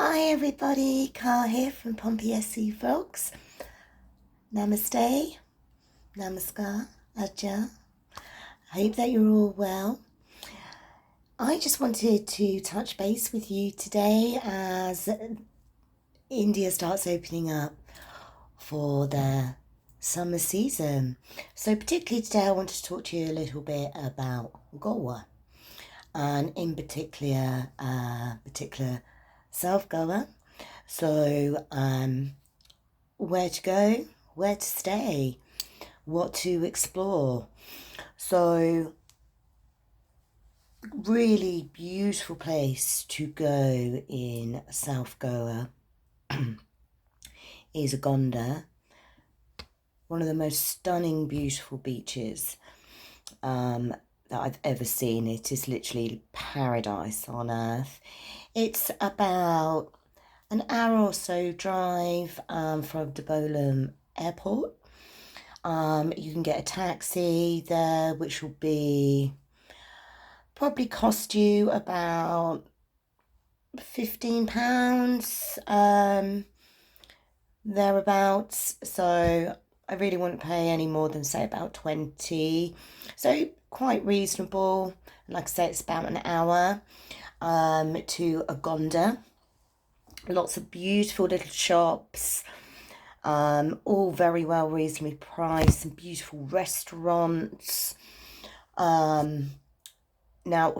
Hi everybody, Carl here from Pompey Vlogs. Namaste, Namaskar, Aja. I hope that you're all well. I just wanted to touch base with you today as India starts opening up for the summer season. So particularly today I want to talk to you a little bit about Goa and in particular South Goa. So where to go, where to stay, what to explore. So, really beautiful place to go in South Goa is Agonda, one of the most stunning, beautiful beaches that I've ever seen. It is literally paradise on earth. It's about an hour or so drive from Dubolam Airport. You can get a taxi there, which will be probably cost you about £15, thereabouts. So I really wouldn't pay any more than say about 20. So quite reasonable. Like I say, it's about an hour to Agonda. Lots of beautiful little shops. All very well reasonably priced, some beautiful restaurants. Now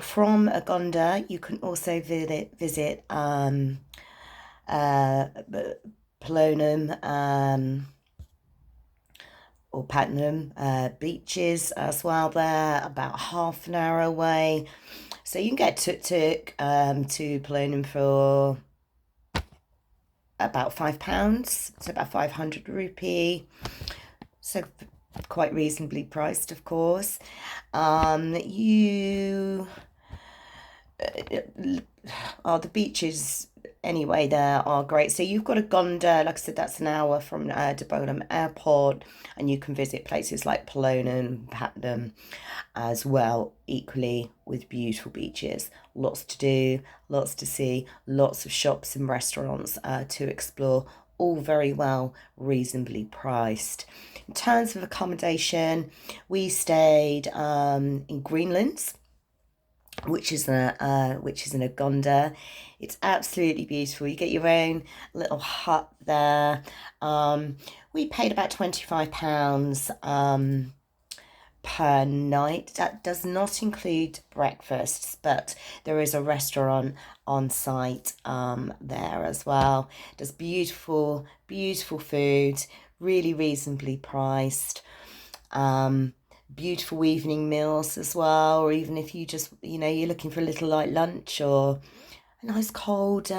from Agonda you can also visit Plonum or Patnam beaches as well there, about half an hour away. So you can get tuk-tuk to Plonum for about £5, so about 500 rupee. So quite reasonably priced, of course. The beaches anyway there are great. So you've got a Gonda, like I said, that's an hour from Dubolam Airport, and you can visit places like Plonum, Patnam as well, equally with beautiful beaches. Lots to do, lots to see, lots of shops and restaurants to explore, all very well reasonably priced. In terms of accommodation, we stayed in Greenlands, which is in Agonda. It's absolutely beautiful. You get your own little hut there. We paid about £25 per night. That does not include breakfasts, but there is a restaurant on site there as well. Does beautiful food, really reasonably priced. Beautiful evening meals as well, or even if you just, you're looking for a little light lunch or a nice cold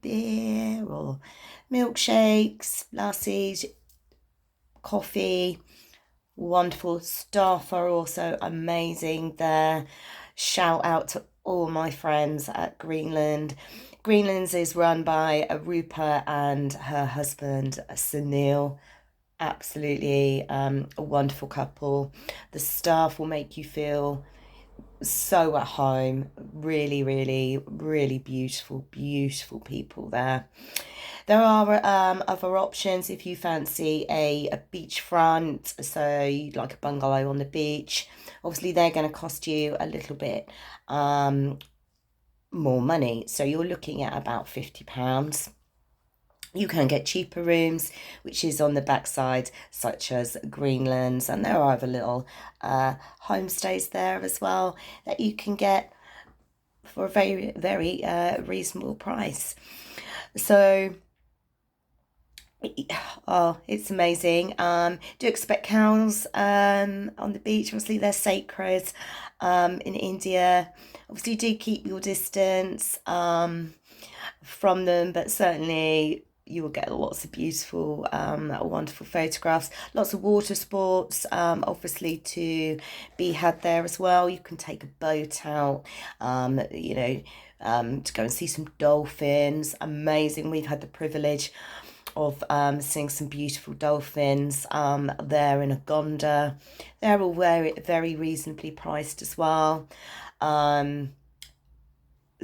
beer or milkshakes, lassies, coffee. Wonderful. Staff are also amazing there. Shout out to all my friends at Greenland. Greenland's is run by Rupa and her husband Sunil. Absolutely a wonderful couple. The staff will make you feel so at home. Really, really, really beautiful people there. There are other options if you fancy a beachfront, so you'd like a bungalow on the beach. Obviously, they're going to cost you a little bit more money. So you're looking at about £50. You can get cheaper rooms, which is on the backside, such as Greenlands, and there are other little homestays there as well that you can get for a very, very reasonable price. So, oh, it's amazing. Do expect cows on the beach. Obviously, they're sacred in India. Obviously, do keep your distance from them, but certainly you will get lots of beautiful, wonderful photographs. Lots of water sports, obviously, to be had there as well. You can take a boat out, to go and see some dolphins. Amazing. We've had the privilege of seeing some beautiful dolphins there in Agonda. They're all very, very reasonably priced as well.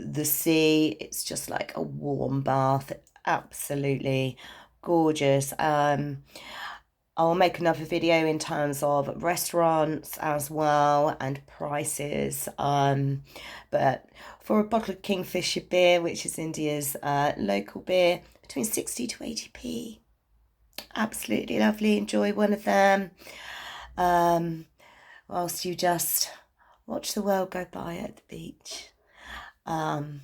the sea. It's just like a warm bath. Absolutely gorgeous. I'll make another video in terms of restaurants as well and prices. But for a bottle of Kingfisher beer, which is India's local beer, between 60 to 80p. Absolutely lovely. Enjoy one of them. Whilst you just watch the world go by at the beach. In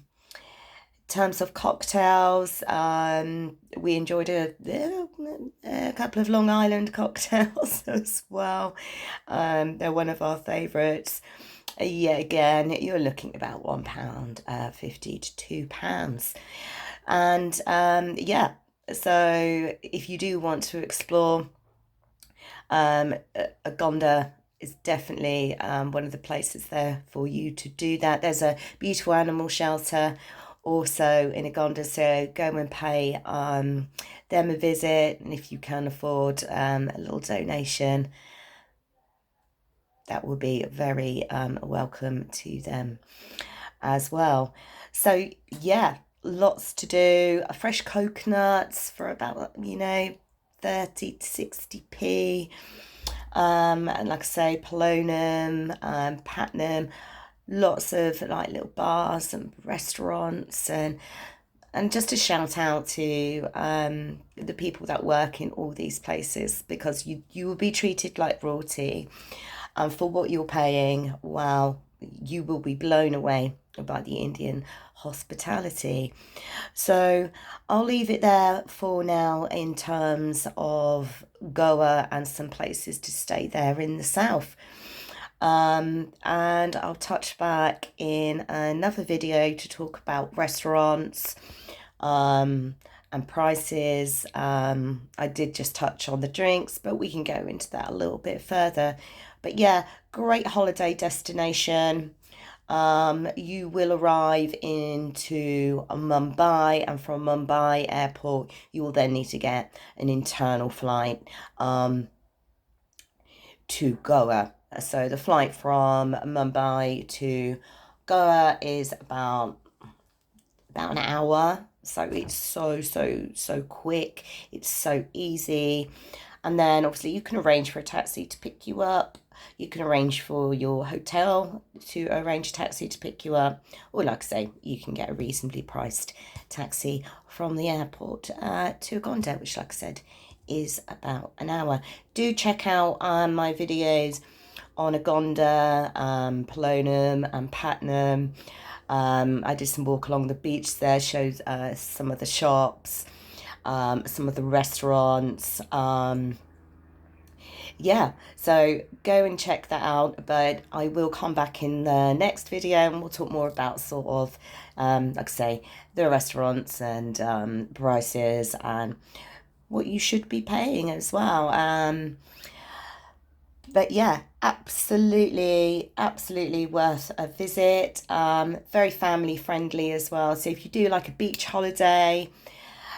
terms of cocktails, we enjoyed a couple of Long Island cocktails as well. They're one of our favourites. Yeah, again, you're looking about £1, 50 to £2. And yeah, so if you do want to explore, Agonda is definitely one of the places there for you to do that. There's a beautiful animal shelter also in Agonda, so go and pay them a visit, and if you can afford a little donation, that will be very welcome to them as well. So yeah, lots to do. Fresh coconuts for about 30 to 60p. And like I say, Polonum, Patnam, lots of like little bars and restaurants, and just a shout out to the people that work in all these places, because you will be treated like royalty, and for what you're paying, wow, you will be blown away by the Indian hospitality. So I'll leave it there for now in terms of Goa and some places to stay there in the south. And I'll touch back in another video to talk about restaurants and prices. I did just touch on the drinks, but we can go into that a little bit further. But yeah, great holiday destination. You will arrive into Mumbai, and from Mumbai airport you will then need to get an internal flight to Goa. So the flight from Mumbai to Goa is about an hour. So it's so quick. It's so easy. And then obviously you can arrange for a taxi to pick you up. You can arrange for your hotel to arrange a taxi to pick you up. Or like I say, you can get a reasonably priced taxi from the airport to Agonda, which like I said is about an hour. Do check out my videos on Agonda, Polonum and Patnam. I did some walk along the beach there, shows some of the shops, some of the restaurants. Yeah, so go and check that out, but I will come back in the next video and we'll talk more about sort of, like I say, the restaurants and prices and what you should be paying as well. But yeah, absolutely worth a visit. Very family friendly as well. So if you do like a beach holiday,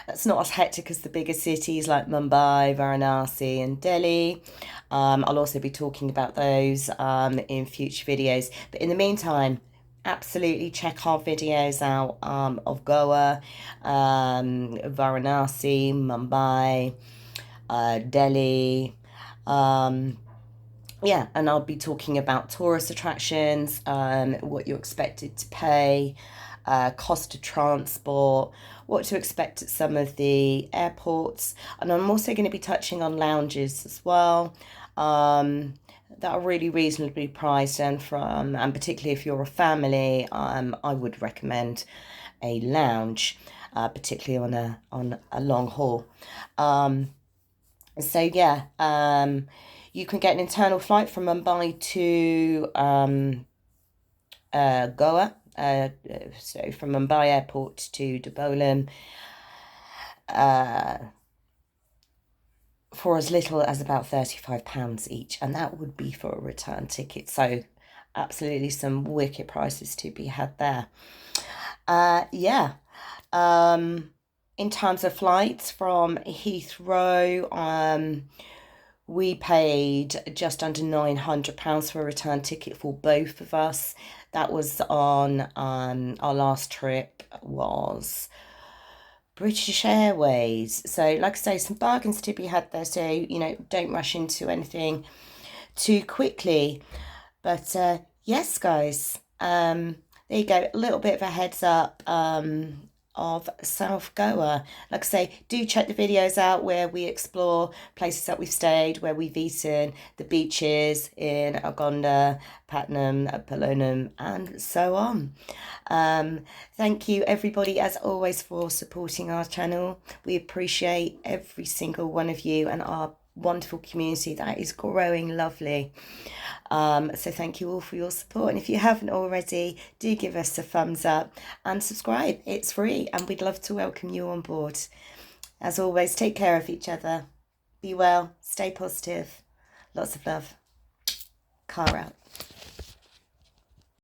that's not as hectic as the bigger cities like Mumbai, Varanasi and Delhi. I'll also be talking about those in future videos. But in the meantime, absolutely check our videos out of Goa, Varanasi, Mumbai, Delhi. Yeah, and I'll be talking about tourist attractions, what you're expected to pay, cost of transport, what to expect at some of the airports. And I'm also going to be touching on lounges as well, that are really reasonably priced, and particularly if you're a family, I would recommend a lounge, particularly on a long haul. So yeah, you can get an internal flight from Mumbai to Goa. So from Mumbai airport to Dubolim, for as little as about £35 each, and that would be for a return ticket. So absolutely some wicked prices to be had there. Yeah. In terms of flights from Heathrow, we paid just under £900 for a return ticket for both of us. That was on our last trip was British Airways. So, like I say, some bargains to be had there. So, don't rush into anything too quickly. But yes, guys, there you go. A little bit of a heads up of South Goa. Like I say, do check the videos out where we explore places that we've stayed, where we've eaten, the beaches in Agonda, Patnam, Polonum, and so on. Thank you, everybody, as always, for supporting our channel. We appreciate every single one of you and our wonderful community that is growing lovely. So thank you all for your support, and if you haven't already, do give us a thumbs up and subscribe. It's free and we'd love to welcome you on board. As always, take care of each other, be well, stay positive, lots of love. Car out.